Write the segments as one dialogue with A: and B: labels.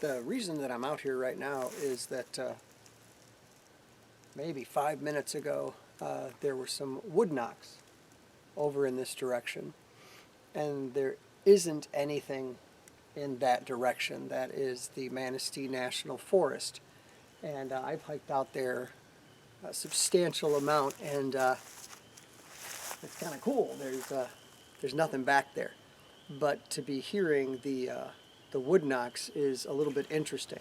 A: The reason that I'm out here right now is that maybe 5 minutes ago there were some wood knocks over in this direction, and there isn't anything in that direction. That is the Manistee National Forest, and I've hiked out there a substantial amount, and it's kind of cool. There's nothing back there, but to be hearing the wood knocks is a little bit interesting.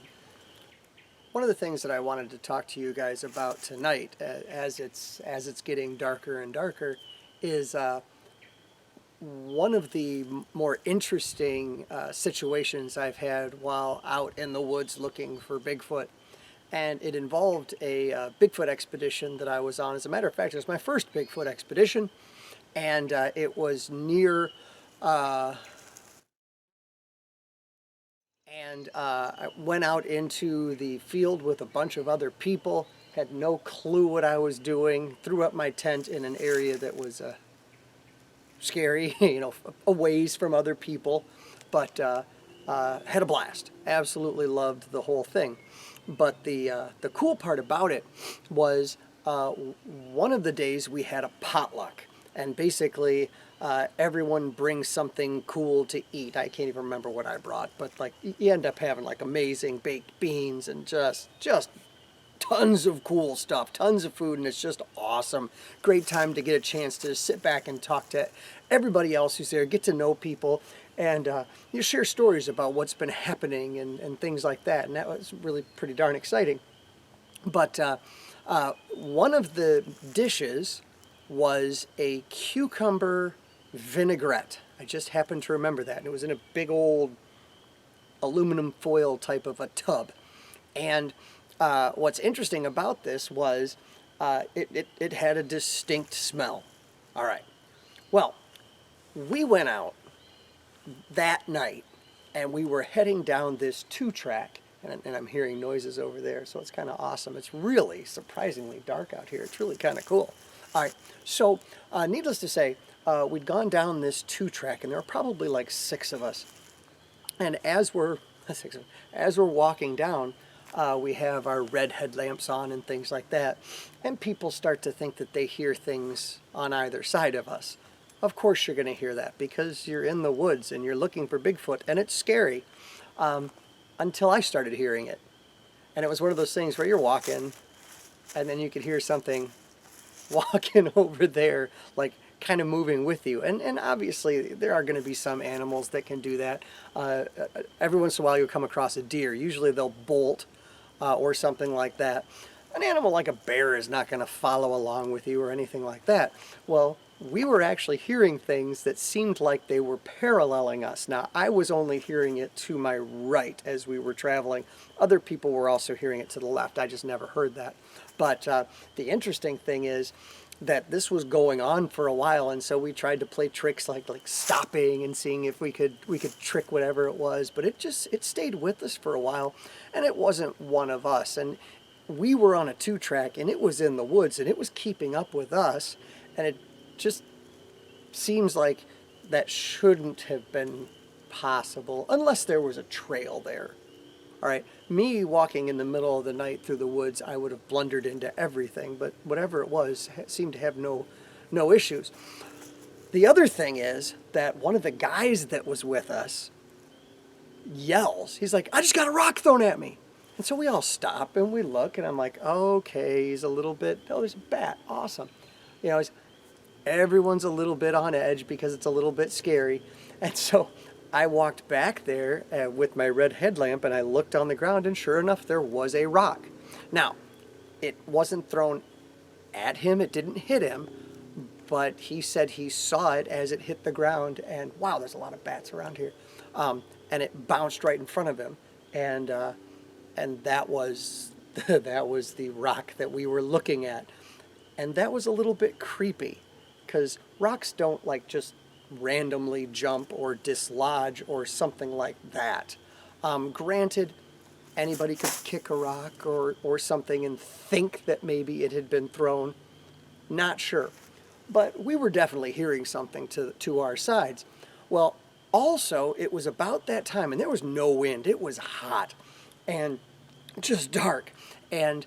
A: One of the things that I wanted to talk to you guys about tonight, as it's getting darker and darker, is one of the more interesting situations I've had while out in the woods looking for Bigfoot. And it involved a Bigfoot expedition that I was on. As a matter of fact, it was my first Bigfoot expedition, and it was near I went out into the field with a bunch of other people, had no clue what I was doing, threw up my tent in an area that was scary, a ways from other people, but had a blast. Absolutely loved the whole thing. But the cool part about it was one of the days we had a potluck, and basically everyone brings something cool to eat. I can't even remember what I brought, but like you end up having like amazing baked beans and just tons of cool stuff, tons of food, and it's just awesome. Great time to get a chance to sit back and talk to everybody else who's there, get to know people, and you share stories about what's been happening and things like that, and that was really pretty darn exciting. But one of the dishes was a cucumber vinaigrette. I just happened to remember that, and it was in a big old aluminum foil type of a tub. And what's interesting about this was it had a distinct smell. All right. Well, we went out that night, and we were heading down this 2-track, and I'm hearing noises over there, so it's kind of awesome. It's really surprisingly dark out here. It's really kind of cool. All right, so needless to say, we'd gone down this 2-track, and there were probably like 6 of us. And as we're walking down, we have our red headlamps on and things like that, and people start to think that they hear things on either side of us. Of course you're going to hear that because you're in the woods and you're looking for Bigfoot, and it's scary until I started hearing it. And it was one of those things where you're walking and then you could hear something walking over there, like kind of moving with you. And obviously there are going to be some animals that can do that. Every once in a while you'll come across a deer. Usually they'll bolt or something like that. An animal like a bear is not going to follow along with you or anything like that. Well, we were actually hearing things that seemed like they were paralleling us. Now, I was only hearing it to my right as we were traveling. Other people were also hearing it to the left. I just never heard that. But the interesting thing is that this was going on for a while, and so we tried to play tricks like stopping and seeing if we could trick whatever it was. But it stayed with us for a while, and it wasn't one of us. And we were on a 2-track, and it was in the woods, and it was keeping up with us, and it just seems like that shouldn't have been possible unless there was a trail there. All right, me walking in the middle of the night through the woods, I would have blundered into everything, but whatever it was seemed to have no issues. The other thing is that one of the guys that was with us yells. He's like, "I just got a rock thrown at me." And so we all stop and we look, and I'm like, okay, he's a little bit, oh, there's a bat, awesome. Everyone's a little bit on edge because it's a little bit scary. And so I walked back there with my red headlamp, and I looked on the ground, and sure enough, there was a rock. Now, it wasn't thrown at him, it didn't hit him, but he said he saw it as it hit the ground, and wow, there's a lot of bats around here. And it bounced right in front of him, and that was that was the rock that we were looking at. And that was a little bit creepy, because rocks don't just randomly jump or dislodge or something like that. Granted, anybody could kick a rock or something and think that maybe it had been thrown. Not sure. But we were definitely hearing something to our sides. Well, Also, it was about that time, and there was no wind. It was hot and just dark. And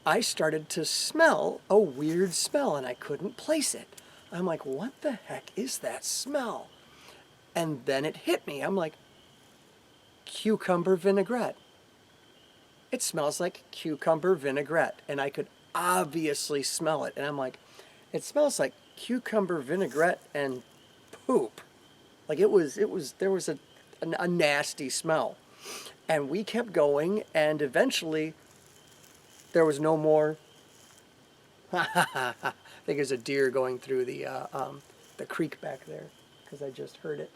A: I started to smell a weird smell, and I couldn't place it. I'm like, what the heck is that smell? And then it hit me. I'm like, cucumber vinaigrette. It smells like cucumber vinaigrette. And I could obviously smell it. And I'm like, it smells like cucumber vinaigrette and poop. Like there was a nasty smell. And we kept going, and eventually there was no more. I think there's a deer going through the creek back there, because I just heard it.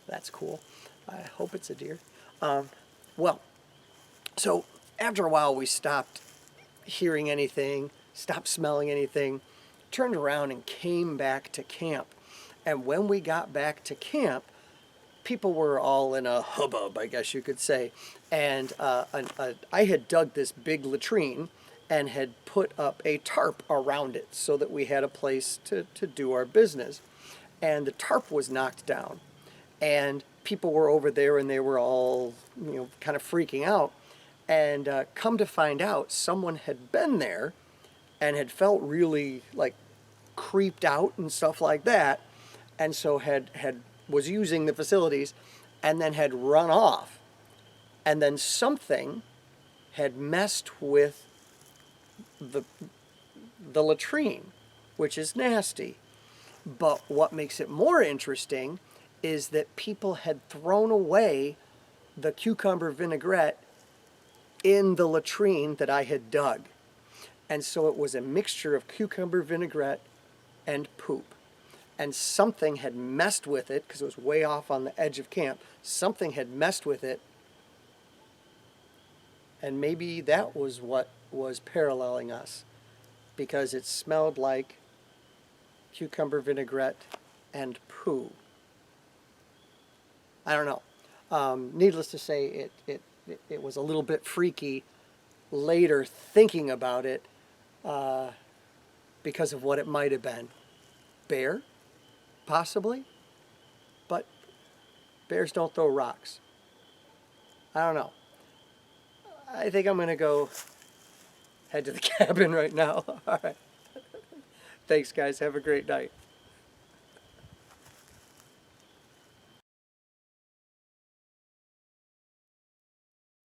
A: That's cool. I hope it's a deer. Well, so after a while we stopped hearing anything, stopped smelling anything, turned around and came back to camp. And when we got back to camp, people were all in a hubbub, I guess you could say. And I had dug this big latrine and had put up a tarp around it so that we had a place to do our business. And the tarp was knocked down. And people were over there, and they were all, kind of freaking out. And come to find out, someone had been there and had felt really like creeped out and stuff like that, and so was using the facilities, and then had run off, and then something had messed with the latrine, which is nasty. But what makes it more interesting is that people had thrown away the cucumber vinaigrette in the latrine that I had dug. And so it was a mixture of cucumber vinaigrette and poop. And something had messed with it, because it was way off on the edge of camp. Something had messed with it. And maybe that was what was paralleling us, because it smelled like cucumber vinaigrette and poo. I don't know. Needless to say, it was a little bit freaky later thinking about it, because of what it might have been. Bear? Possibly? But bears don't throw rocks. I don't know. I think I'm going to go head to the cabin right now. All right. Thanks, guys. Have a great night.